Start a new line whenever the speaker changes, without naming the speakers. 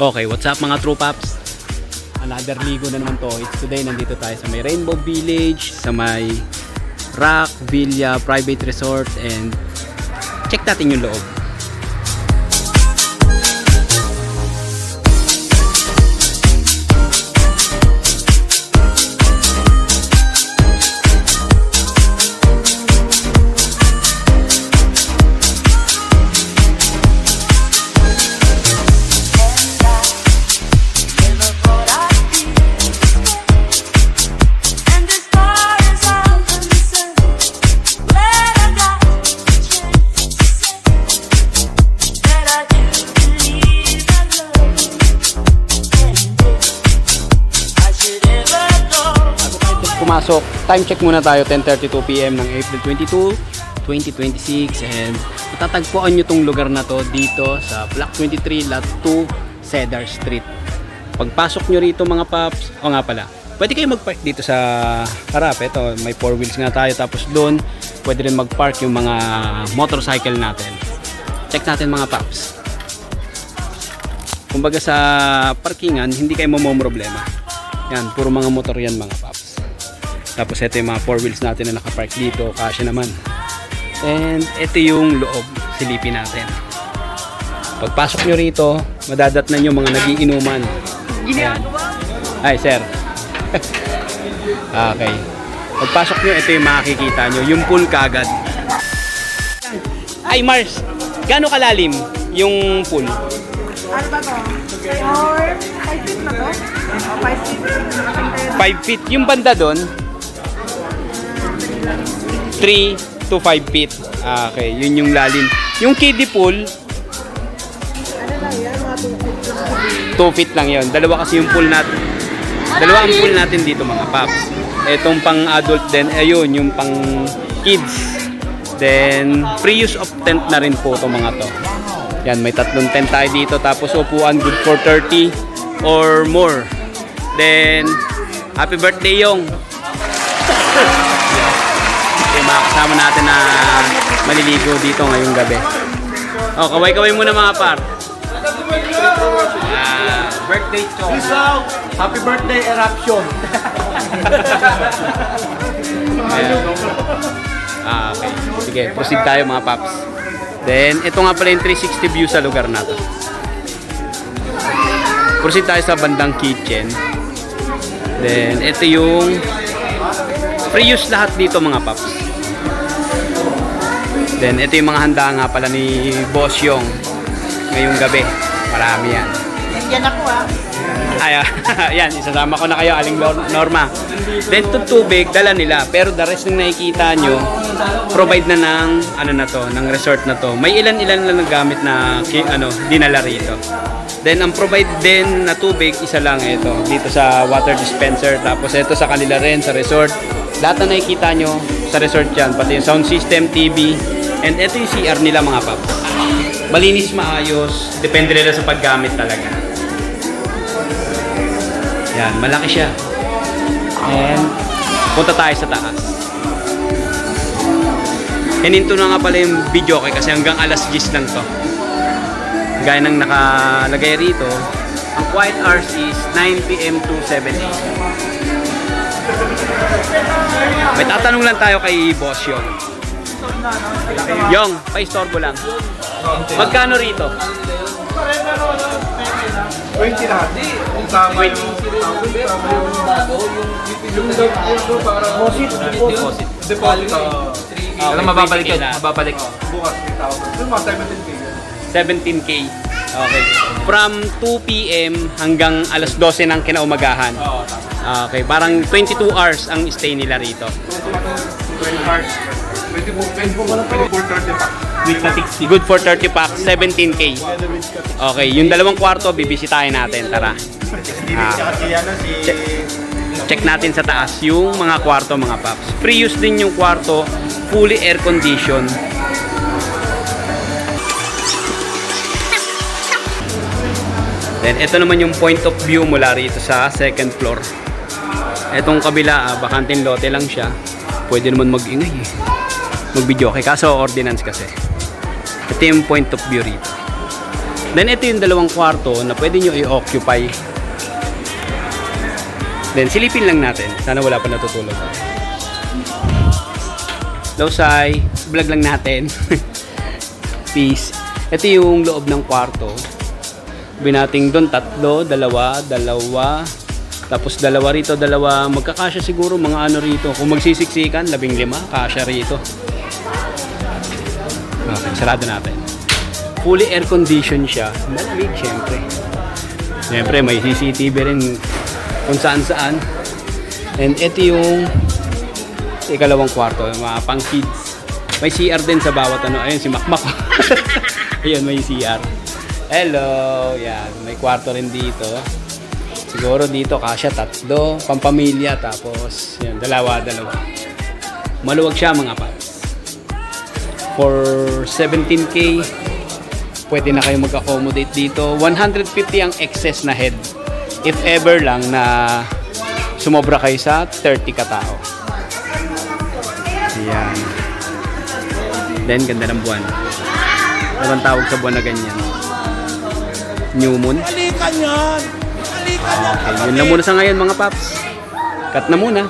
Okay, what's up mga True Pops? Another ligo na naman to. It's today, nandito tayo sa may Rainbow Village, sa may Rock Villa Private Resort, and check natin yung loob. Pumasok, time check muna tayo, 10:32 PM ng April 22, 2026, and matatagpuan nyo tong lugar na to dito sa Block 23, Lot 2, Cedar Street. Pagpasok nyo rito mga paps, o nga pala, pwede kayo mag-park dito sa harap. Ito, may 4 wheels nga tayo, tapos doon pwede rin mag-park yung mga motorcycle natin. Check natin mga paps. Kumbaga sa parkingan, hindi kayo mamomroblema. Yan, puro mga motor yan mga paps. Tapos ito yung mga 4 wheels natin na nakapark dito, kasya naman. And ito yung loob, silipin natin. Pagpasok nyo rito, madadatnan yung mga nagiinuman. Ayan. Hi sir. Okay. Pagpasok nyo, ito yung makikita nyo, yung pool kagad. Ay Mars, gaano kalalim yung pool?
Ano ba to? 5 feet na to? 5 feet.
5 feet. Yung banda doon, 3 to 5 feet. Okay, yun yung lalim. Yung kiddie pool,
Ano lang yan? Mga 2 feet.
2 feet lang yun. Dalawa kasi yung pool natin. Dalawa ang pool natin dito mga paps. Etong pang adult din, ayun, yung pang kids. Then, free use of tent na rin po itong mga to. Yan, may 3 tent tayo dito. Tapos upuan, good for 30 or more. Then, happy birthday yung yung mga kasama natin na maliligo dito ngayong gabi. Oh, kaway-kaway muna mga par.
Birthday chong. Happy birthday eruption.
Okay. Sige, proceed tayo mga paps. Then, ito nga pala yung 360 view sa lugar na to. Proceed tayo sa bandang kitchen. Then, ito yung free use lahat dito mga paps. Then, ito yung mga handa nga pala ni Boss Yong ngayong gabi. Marami yan.
Yan ako
Ay, yan, isasama ko na kayo, Aling Norma. Then, tubig, dala nila. Pero the rest ng nakikita nyo, provide na ng, ano na to, ng resort na to. May ilan-ilan lang nagamit na, dinala rito. Then, ang provide din na tubig, isa lang ito. Dito sa water dispenser. Tapos, ito sa kanila rin, sa resort. Lahat na nakikita nyo sa resort yan. Pati yung sound system, TV. And ito yung CR nila mga paps. Malinis, maayos. Depende nila sa paggamit talaga. Yan, malaki siya. And punta tayo sa taas. Hininto na nga pala yung video kasi hanggang alas 10 lang to. Gaya ng nakalagay rito, ang quiet hours is 9 PM to 7 AM. May tatanong lang tayo kay Boss Yong. Yong, pa-istorbo lang. Magkano rito?
20 lahat. Yung tama yung deposit. Deposit.
Alam, mababalik yun. Mababalik.
Bukas, 8,000. Yung mga 17K.
17K. Okay. From 2 PM hanggang alas 12 ng kinaumagahan. Okay. Parang 22 hours ang stay nila rito.
20 hours. 24 packs.
Good for 30 packs, 17K. Okay. Yung dalawang kwarto, bibisitahin natin. Tara. Check natin sa taas yung mga kwarto mga paps. Free use din yung kwarto. Fully air condition. Then ito naman yung point of view mula rito sa second floor. Etong kabila, bakanting lote lang siya. Pwede naman mag-ingay mag-video. Kaso ordinance kasi. Ito yung point of view rito. Then ito yung dalawang kwarto na pwede nyo i-occupy. Then silipin lang natin. Sana wala pa natutulog. Losay, vlog lang natin. Peace. Ito yung loob ng kwarto. Binating doon, 3, 2, 2. Tapos 2 rito, 2. Magkakasya siguro mga ano rito. Kung magsisiksikan, 15, kasya rito. Okay, sarado natin. Fully air condition siya. Malamig, syempre. Syempre, may CCTV rin kung saan-saan. And ito yung ikalawang kwarto, mga pang kids. May CR din sa bawat ano. Ayun, si Makmak. Ayun, may CR. Hello! Yan, may kwarto rin dito. Siguro dito, kasya 3. Pampamilya, tapos, yan, 2. Maluwag siya mga paps. For 17K, pwede na kayo mag-accommodate dito. 150 ang excess na head. If ever lang na sumobra kayo sa 30 katao. Ayan. Then, ganda ng buwan. Ano bang tawag sa buwan na ganyan? New moon? Okay, yun lang muna sa ngayon mga paps. Cut na muna.